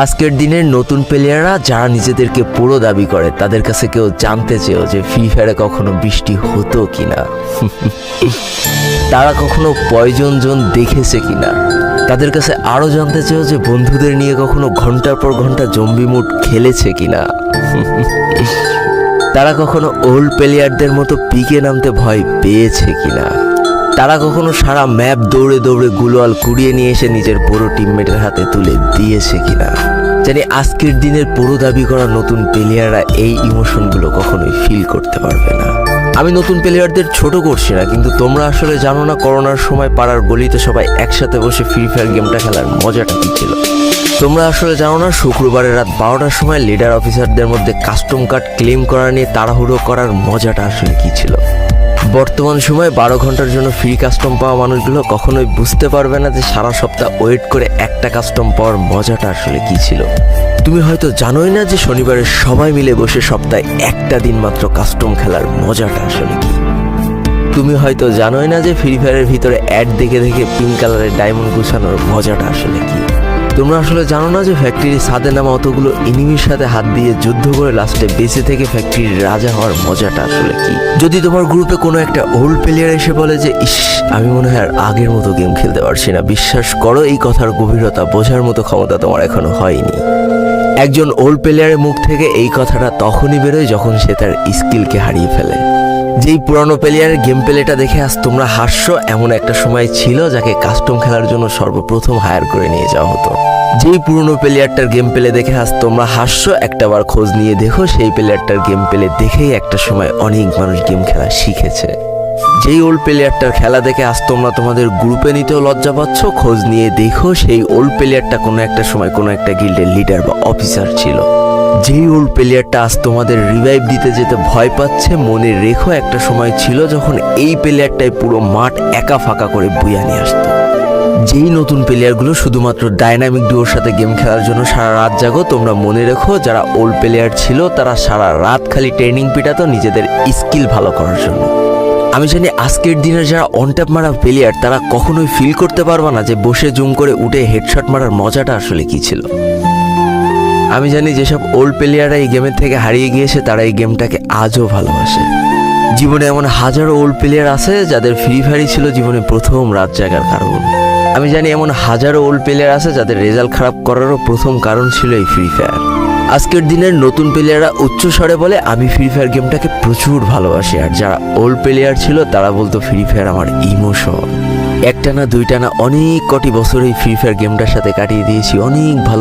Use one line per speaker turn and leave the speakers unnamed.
আজকের দিনের নতুন প্লেয়াররা যারা নিজেদেরকে পুরো দাবি করে তাদের কাছে কেউ জানতে চেয়েও যে ফ্রি ফায়ারে কখনো বৃষ্টি হতো কিনা, তারা কখনো পয়জন জোন দেখেছে কিনা, তাদের কাছে আরো জানতে চেয়েও যে বন্ধুদের নিয়ে কখনো ঘন্টার পর ঘন্টা জম্বি মুড খেলেছে কিনা, তারা কখনো ওল্ড প্লেয়ারদের মতো পিকে নামতে ভয় পেয়েছে কিনা, তারা কখনো সারা ম্যাপ দৌড়ে দৌড়ে গুলোয়াল কুড়িয়ে নিয়ে এসে নিজের পুরো টিমমেটের হাতে তুলে দিয়েছে কিনা। জানি আজকের দিনের পুরো দাবি করা নতুন প্লেয়াররা এই ইমোশনগুলো কখনোই ফিল করতে পারবে না। আমি নতুন প্লেয়ারদের ছোট করছি না, কিন্তু তোমরা আসলে জানো না করোনার সময় পাড়ার গলিতে সবাই একসাথে বসে ফ্রি ফায়ার গেমটা খেলার মজাটা কি ছিল। তোমরা আসলে জানো না শুক্রবারের রাত 12টার সময় লিডার অফিসারদের মধ্যে কাস্টম কার্ড ক্লেম করা নিয়ে তাড়াহুড়ো করার মজাটা আসলে কি ছিল। বর্তমান সময়ে 12 ঘন্টার জন্য ফ্রি কাস্টম পাওয়া মানুষগুলো কখনোই বুঝতে পারবে না যে সারা সপ্তাহ ওয়েট করে একটা কাস্টম পাওয়ার মজাটা আসলে কি ছিল। তুমি হয়তো জানোই না যে শনিবারে সবাই মিলে বসে সপ্তাহে একটা দিন মাত্র কাস্টম খেলার মজাটা আসলে কি। তুমি হয়তো জানোই না যে ফ্রি ফায়ারের ভিতরে অ্যাড দেখে দেখে পিঙ্ক কালারের ডায়মন্ড গুছানোর মজাটা আসলে কি। তোমরা আসলে জানো না যে ফ্যাক্টরির ছাদে নামা অতগুলো এনিমির সাথে হাত দিয়ে যুদ্ধ করে লাস্টে বেঁচে থেকে ফ্যাক্টরির রাজা হওয়ার মজাটা আসলে কি। যদি তোমার গ্রুপে কোনো একটা ওল্ড প্লেয়ার এসে বলে যে ইস আমি মনে হয় আর আগের মতো গেম খেলতে পারছি না, বিশ্বাস করো এই কথার গভীরতা বোঝার মতো ক্ষমতা তোমার এখনো হয়নি। একজন ওল্ড প্লেয়ারের মুখ থেকে এই কথাটা তখনই বেরোয় যখন সে তার স্কিলকে হারিয়ে ফেলে। যেই পুরানো প্লেয়ারের গেম প্লেটা দেখে আজ তোমরা হাসছো, এমন একটা সময় ছিল যাকে কাস্টম খেলার জন্য সর্বপ্রথম হায়ার করে নিয়ে যাওয়া হতো। যেই পুরনো প্লেয়ারটার গেম প্লে দেখে আজ তোমরা হাসছো, একটাবার খোঁজ নিয়ে দেখো সেই প্লেয়ারটার গেম প্লে দেখেই একটা সময় অনেক মানুষ গেম খেলা শিখেছে। যেই ওল্ড প্লেয়ারটার খেলা দেখে আজ তোমরা তোমাদের গ্রুপে নিতেও লজ্জা পাচ্ছ, খোঁজ নিয়ে দেখো সেই ওল্ড প্লেয়ারটা কোনো একটা সময় কোনো একটা গিল্ডের লিডার বা অফিসার ছিল। যেই ওল্ড প্লেয়ারটা আজ তোমাদের রিভাইভ দিতে যেতে ভয় পাচ্ছে, মনে রেখো একটা সময় ছিল যখন এই প্লেয়ারটাই পুরো মাঠ একা ফাঁকা করে বুয়া নিয়ে আসতো। যেই নতুন প্লেয়ারগুলো শুধুমাত্র ডাইনামিক ডুয়োর সাথে গেম খেলার জন্য সারা রাত জাগো, তোমরা মনে রেখো যারা ওল্ড প্লেয়ার ছিল তারা সারা রাত খালি ট্রেনিং পিটাতো নিজেদের স্কিল ভালো করার জন্য। আমি জানি আজকের দিনের যারা অনট্যাপ মারা প্লেয়ার তারা কখনোই ফিল করতে পারবে না যে বসে জুম করে উঠে হেডশট মারার মজাটা আসলে কি ছিল। আমি জানি যেসব ওল্ড প্লেয়াররা এই গেমের থেকে হারিয়ে গিয়েছে তারা এই গেমটাকে আজও ভালোবাসে। জীবনে এমন হাজারো ওল্ড প্লেয়ার আছে যাদের ফ্রি ফায়ারই ছিল জীবনে প্রথম রাত জাগার কারণ। আমি জানি এমন হাজারো ওল্ড প্লেয়ার আছে যাদের রেজাল্ট খারাপ করারও প্রথম কারণ ছিল এই ফ্রি ফায়ার। আজকের দিনের নতুন প্লেয়াররা উচ্চ স্বরে বলে আমি ফ্রি ফায়ার গেমটাকে প্রচুর ভালোবাসি, আর যারা ওল্ড প্লেয়ার ছিল তারা বলতো ফ্রি ফায়ার আমার ইমোশন। একটা না দুইটা না অনেক কটি বছর এই ফ্রি ফায়ার গেমটার সাথে কাটিয়ে দিয়েছি, অনেক ভালো